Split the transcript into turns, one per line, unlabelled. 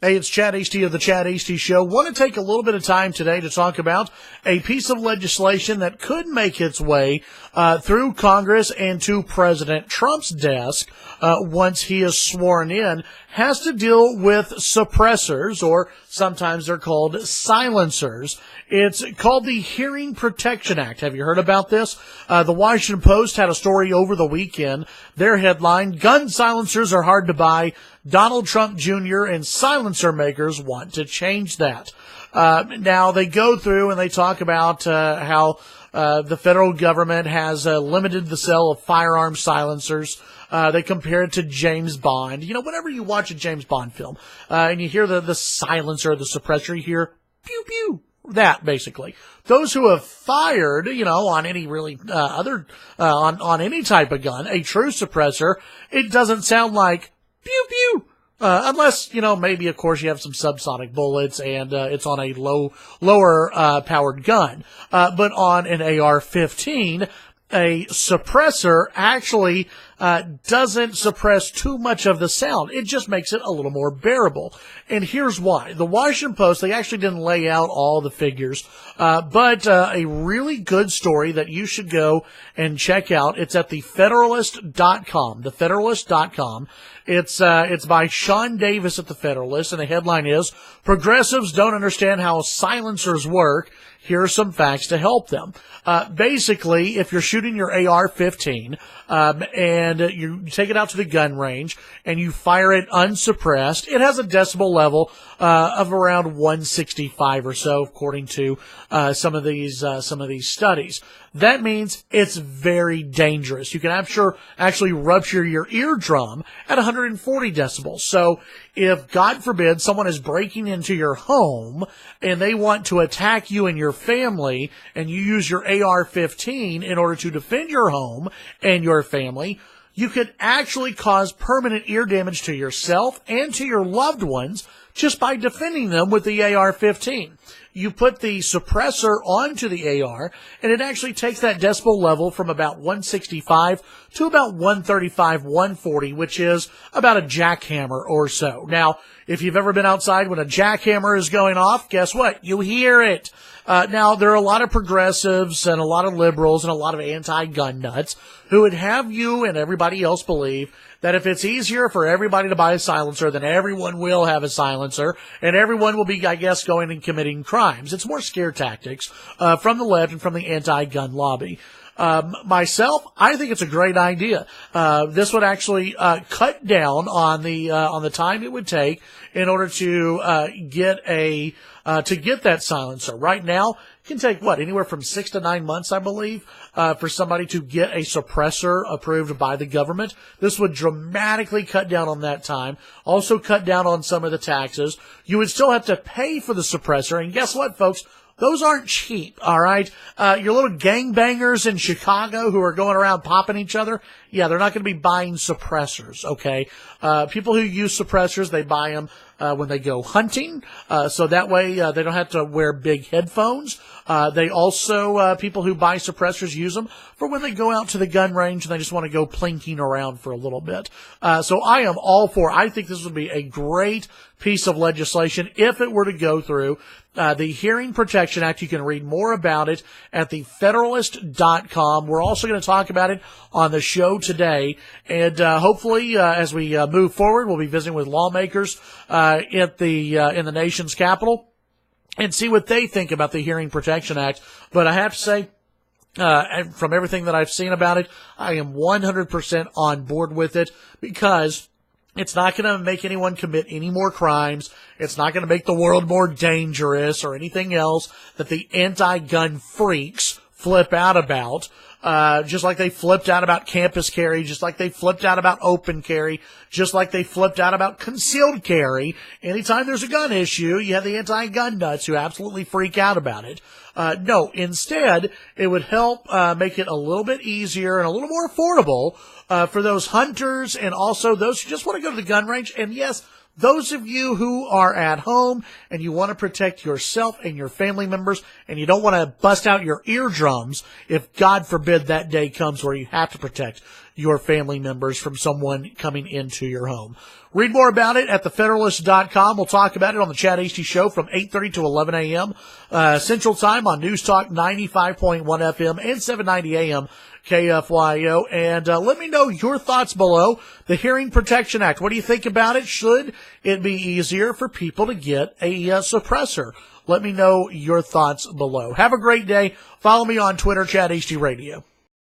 Hey, it's Chad Hasty of the Chad Hasty Show. Want to take a little bit of time today to talk about a piece of legislation that could make its way through Congress and to President Trump's desk once he is sworn in. Has to deal with suppressors, or sometimes they're called silencers. It's called the Hearing Protection Act. Have you heard about this? The Washington Post had a story over the weekend. Their headline, "Gun silencers are hard to buy. Donald Trump Jr. and silencer makers want to change that." Now, they go through and they talk about how the federal government has limited the sale of firearm silencers. They compare it to James Bond. You know, whenever you watch a James Bond film and you hear the silencer, the suppressor, you hear pew pew. That, basically. Those who have fired, you know, on any really, on any type of gun, a true suppressor, it doesn't sound like pew pew. Unless, you know, maybe, of course, you have some subsonic bullets and, it's on a lower, powered gun. But on an AR-15, a suppressor actually doesn't suppress too much of the sound. It just makes it a little more bearable. And here's why. The Washington Post, they actually didn't lay out all the figures, but a really good story that you should go and check out. It's at thefederalist.com, thefederalist.com. It's by Sean Davis at the Federalist, and the headline is, "Progressives don't understand how silencers work. Here are some facts to help them." Basically, if you're shooting your AR-15, and you take it out to the gun range and you fire it unsuppressed, it has a decibel level, of around 165 or so, according to, some of these studies. That means it's very dangerous. You can actually rupture your eardrum at 140 decibels. So if, God forbid, someone is breaking into your home and they want to attack you and your family, and you use your AR-15 in order to defend your home and your family, you could actually cause permanent ear damage to yourself and to your loved ones just by defending them with the AR-15. You put the suppressor onto the AR, and it actually takes that decibel level from about 165 to about 135, 140, which is about a jackhammer or so. Now, if you've ever been outside when a jackhammer is going off, guess what? You hear it. Now, there are a lot of progressives and a lot of liberals and a lot of anti-gun nuts who would have you and everybody else believe that if it's easier for everybody to buy a silencer, then everyone will have a silencer, and everyone will be, I guess, going and committing crimes. It's more scare tactics from the left and from the anti-gun lobby. Myself, I think it's a great idea. This would actually cut down on the time it would take in order to get that silencer. Right now, it can take anywhere from 6 to 9 months, I believe, for somebody to get a suppressor approved by the government. This would dramatically cut down on that time. Also cut down on some of the taxes. You would still have to pay for the suppressor, and guess what, folks? Those aren't cheap, all right? Your little gangbangers in Chicago who are going around popping each other, yeah, they're not going to be buying suppressors, okay? People who use suppressors, they buy them when they go hunting, so that way they don't have to wear big headphones. They also, people who buy suppressors use them for when they go out to the gun range and they just want to go plinking around for a little bit. So I am all for, I think this would be a great piece of legislation if it were to go through. The Hearing Protection Act, you can read more about it at thefederalist.com. We're also going to talk about it on the show today. And hopefully, as we move forward, we'll be visiting with lawmakers in the nation's capital and see what they think about the Hearing Protection Act. But I have to say, from everything that I've seen about it, I am 100% on board with it, because it's not going to make anyone commit any more crimes. It's not going to make the world more dangerous or anything else that the anti-gun freaks flip out about. Just like they flipped out about campus carry, just like they flipped out about open carry, just like they flipped out about concealed carry. Anytime there's a gun issue, you have the anti-gun nuts who absolutely freak out about it. No, instead, it would help make it a little bit easier and a little more affordable for those hunters and also those who just want to go to the gun range. And yes, those of you who are at home and you want to protect yourself and your family members and you don't want to bust out your eardrums if, God forbid, that day comes where you have to protect your family members from someone coming into your home. Read more about it at thefederalist.com. We'll talk about it on the Chad Hasty Show from 8:30 to 11 a.m. Central Time on NewsTalk 95.1 FM and 790 a.m. KFYO. And let me know your thoughts below. The Hearing Protection Act. What do you think about it? Should it be easier for people to get a suppressor? Let me know your thoughts below. Have a great day. Follow me on Twitter, Chad Hasty Radio.